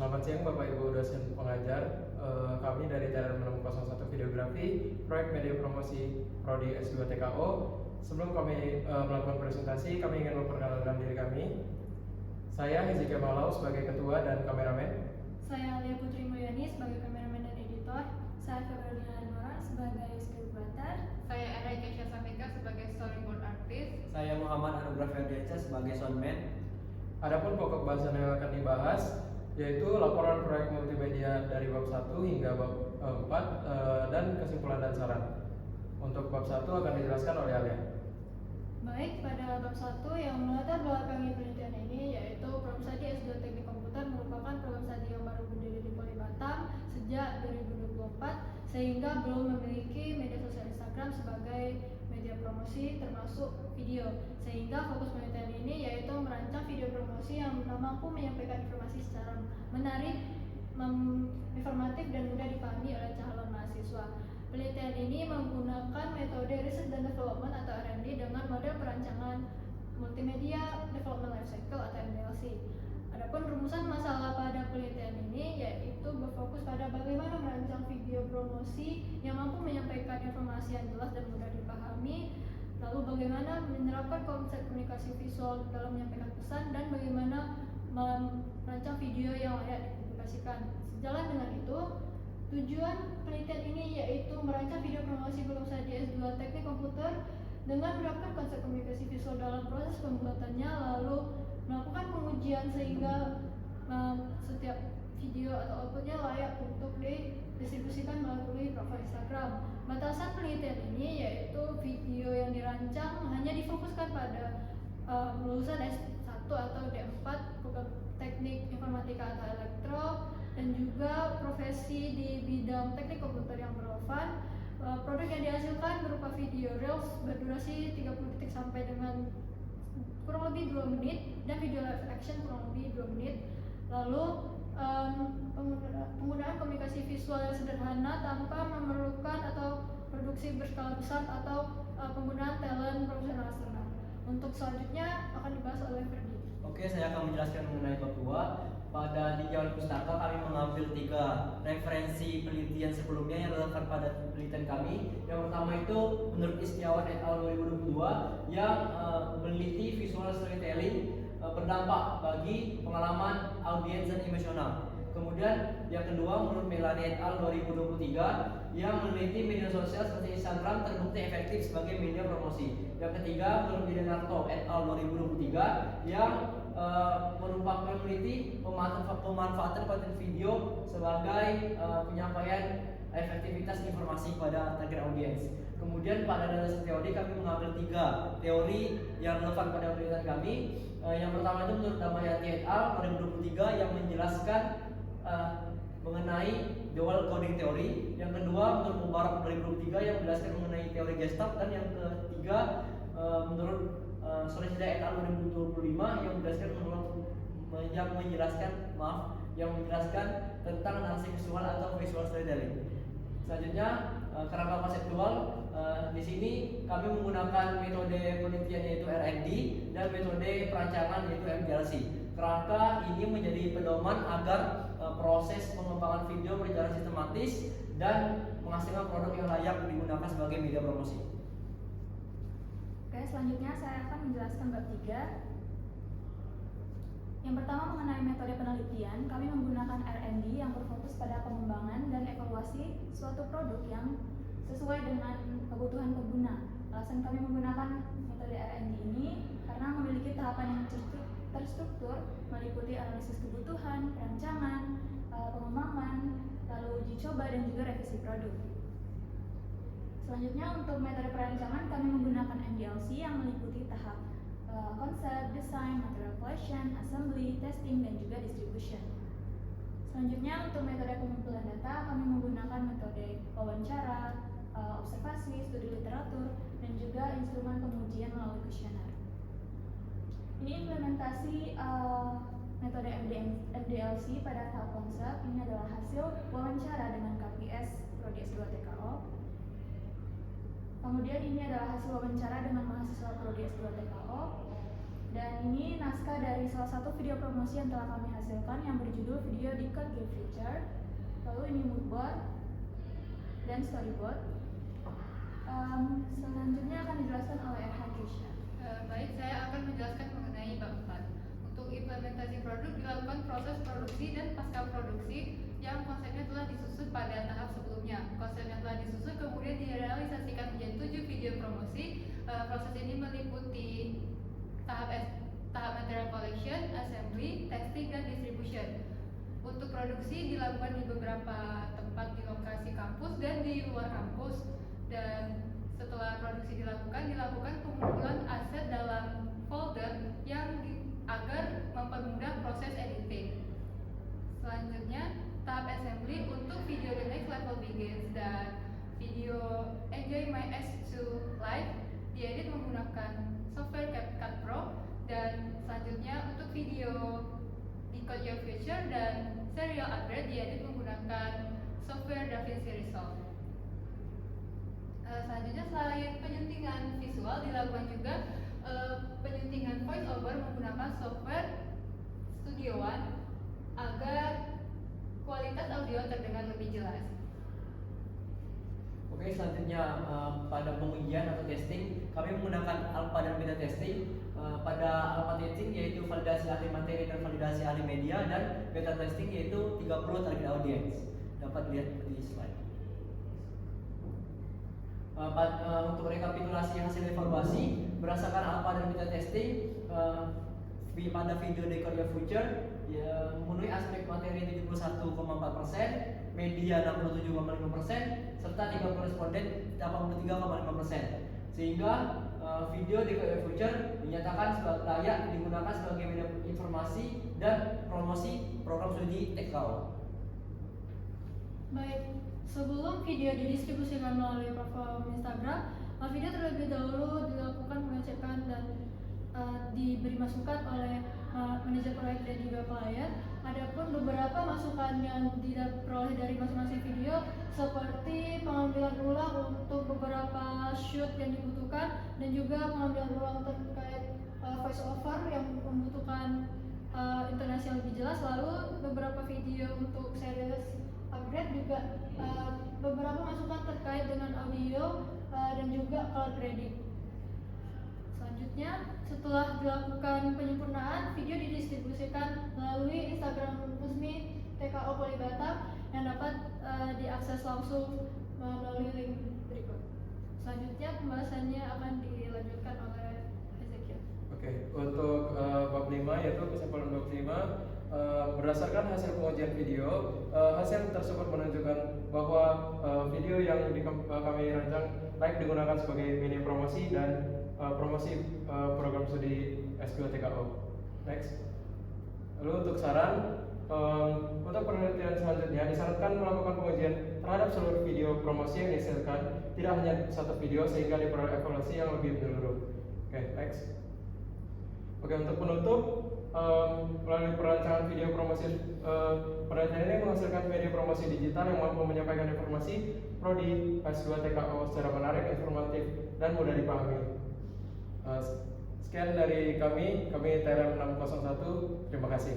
Selamat siang Bapak Ibu dosen pengajar. Kami dari Jalan Menem 01 Videografi, Proyek Media Promosi Prodi S2 TKO. Sebelum kami melakukan presentasi, kami ingin memperkenalkan diri kami. Saya Hezekiah Malau sebagai ketua dan kameramen. Saya Alia Putri Mulyani sebagai kameramen dan editor. Saya Febrina Nora sebagai script writer. Saya Era Kesha Samika sebagai storyboard artist. Saya Muhammad Anugrah Ferdiansyah sebagai soundman. Adapun pokok bahasan yang akan dibahas yaitu laporan proyek multimedia dari bab 1 hingga bab 4 dan kesimpulan dan saran. Untuk bab 1 akan dijelaskan oleh Alia. Baik, pada bab 1 yang melatar belakangi penelitian ini yaitu program studi S2 Teknik Komputer merupakan program studi yang baru berdiri di Poli Batam sejak 2024 sehingga belum memiliki media sosial Instagram sebagai media promosi termasuk video, sehingga fokus penelitian ini yaitu merancang video promosi yang mampu menyampaikan informasi secara menarik, informatif dan mudah dipahami oleh calon mahasiswa. Penelitian ini menggunakan metode Research and Development atau R&D dengan model perancangan Multimedia Development Lifecycle atau MDLC. Adapun rumusan masalah pada penelitian ini yaitu berfokus pada bagaimana merancang video promosi yang mampu menyampaikan informasi yang jelas dan mudah dipahami, lalu bagaimana menerapkan konsep komunikasi visual dalam menyampaikan pesan, dan bagaimana merancang video yang layak dipublikasikan. Sejalan dengan itu, tujuan penelitian ini yaitu merancang video promosi program studi S2 Teknik Komputer dengan menerapkan konsep komunikasi visual dalam proses pembuatannya, lalu melakukan pengujian sehingga setiap video atau outputnya layak untuk didistribusikan melalui profil Instagram. Batasan penelitian ini yaitu video yang dirancang hanya difokuskan pada lulusan S1 atau D4 teknik informatika atau elektro, dan juga profesi di bidang teknik komputer yang relevan. Produk yang dihasilkan berupa video reels berdurasi 30 detik sampai dengan kurang lebih 2 menit dan video live action kurang lebih 2 menit. Lalu penggunaan komunikasi visual yang sederhana tanpa memerlukan atau produksi berskala besar atau penggunaan talent profesional setengah. Untuk selanjutnya akan dibahas oleh Ferdi. Oke, saya akan menjelaskan mengenai bab 2. Pada di Jalan Pustaka kami mengambil 3 referensi penelitian sebelumnya yang relevan pada penelitian kami. Yang pertama itu menurut Istiawan et al. 2022 yang meneliti visual storytelling berdampak bagi pengalaman audiens dan emosional. Kemudian yang kedua menurut Melanie et al. 2023 yang meneliti media sosial seperti Instagram terbukti efektif sebagai media promosi. Yang ketiga menurut Widenarto et al. 2023 yang merupakan meneliti pemanfaatan konten video sebagai penyampaian efektivitas informasi pada target audiens. Kemudian pada dasar teori kami mengambil 3 teori yang relevan pada penelitian kami. Yang pertama itu menurut Damayanti et al. 2023 yang menjelaskan mengenai dual coding teori. Yang kedua menurut Mubarak 2023 yang menjelaskan mengenai teori Gestalt, dan yang ketiga menurut Solisida et al. 2025 yang menjelaskan tentang narasi visual atau visual storytelling. Selanjutnya kerangka konseptual, di sini kami menggunakan metode penelitian yaitu R&D dan metode perancangan yaitu MDLC. Kerangka ini menjadi pedoman agar proses pengembangan video berjalan sistematis dan menghasilkan produk yang layak digunakan sebagai media promosi. Oke, selanjutnya saya akan menjelaskan bab 3. Yang pertama mengenai metode penelitian, kami menggunakan R&D yang berfokus pada pengembangan dan evaluasi suatu produk yang sesuai dengan kebutuhan pengguna. Alasan kami menggunakan metode R&D ini karena memiliki tahapan yang terstruktur, meliputi analisis kebutuhan, perancangan, pengembangan, lalu uji coba dan juga revisi produk. Selanjutnya untuk metode perancangan kami menggunakan MDLC yang meliputi tahap konsep, desain, material collection, assembly, testing, dan juga distribution. Selanjutnya untuk metode pengumpulan data kami menggunakan metode wawancara, observasi, studi literatur, dan juga instrumen pengujian melalui kuesioner. Ini implementasi metode MDLC pada tahap konsep. Ini adalah hasil wawancara dengan KPS Prodi S2 TKO. Kemudian ini adalah hasil wawancara dengan mahasiswa Prodi S2 TKO. Dan ini naskah dari salah satu video promosi yang telah kami hasilkan yang berjudul Video di game feature, lalu ini mood board dan storyboard. Selanjutnya akan dijelaskan oleh Hakisha. Baik, saya akan menjelaskan mengenai bab 4. Untuk implementasi produk dilakukan proses produksi dan pasca produksi yang konsepnya telah disusun pada tahap sebelumnya. Konsep yang telah disusun kemudian direalisasikan menjadi 7 video promosi. Proses ini meliputi tahap material collection, assembly, testing, dan distribution. Untuk produksi dilakukan di beberapa tempat di lokasi kampus dan di luar kampus. Dan setelah produksi dilakukan pengumpulan aset dalam folder agar mempermudah proses editing. Selanjutnya, tahap assembly untuk video The Next Level Begins dan video Enjoy My S2 Live diedit menggunakan software CapCut Pro. Dan selanjutnya untuk video Decode Your Future dan serial upgrade diedit menggunakan software DaVinci Resolve. Selanjutnya, selain penyuntingan visual dilakukan juga penyuntingan voice over menggunakan software Studio One agar kualitas audio terdengar lebih jelas. Oke, selanjutnya pada pengujian atau testing kami menggunakan alpha dan beta testing. Pada alpha testing yaitu validasi ahli materi dan validasi ahli media, dan beta testing yaitu 30 target audience. Dapat lihat di slide. Untuk rekapitulasi hasil evaluasi berdasarkan alpha dan beta testing, pada video Decode Your Future memenuhi aspek materi 71,4%, media 67,5%, serta 30 responden 83,5%. Sehingga video Decode Your Future dinyatakan layak digunakan sebagai media informasi dan promosi program studi TKO. Baik, sebelum video didistribusikan melalui platform Instagram, video terlebih dahulu dilakukan pengecekan dan diberi masukan oleh manajer proyek dan juga klien. Adapun beberapa masukan yang diperoleh dari masing-masing video seperti pengambilan ulang untuk beberapa shoot yang dibutuhkan dan juga pengambilan ulang terkait voice over yang membutuhkan intonasi yang lebih jelas. Lalu beberapa video untuk series upgrade juga beberapa masukan terkait dengan audio dan juga color grading. Selanjutnya, setelah dilakukan penyempurnaan, video didistribusikan melalui Instagram resmi TKO Poli Batam yang dapat diakses langsung melalui link berikut. Selanjutnya, pembahasannya akan dilanjutkan oleh Ezekiel. Oke, untuk bab 5 yaitu kesimpulan bab 5. Berdasarkan hasil pengujian video, hasil tersebut menunjukkan bahwa video yang kami rancang layak digunakan sebagai media promosi dan promosi program studi S2 TKO. Next. Lalu untuk saran, untuk penelitian selanjutnya disarankan melakukan pengujian terhadap seluruh video promosi yang dihasilkan, tidak hanya satu video, sehingga diperoleh evaluasi yang lebih menyeluruh. Oke, next. Oke, untuk penutup, melalui perancangan video promosi, penelitian ini menghasilkan media promosi digital yang mampu menyampaikan informasi prodi S2 TKO secara menarik, informatif, dan mudah dipahami. Sekian dari kami TRM 601. Terima kasih.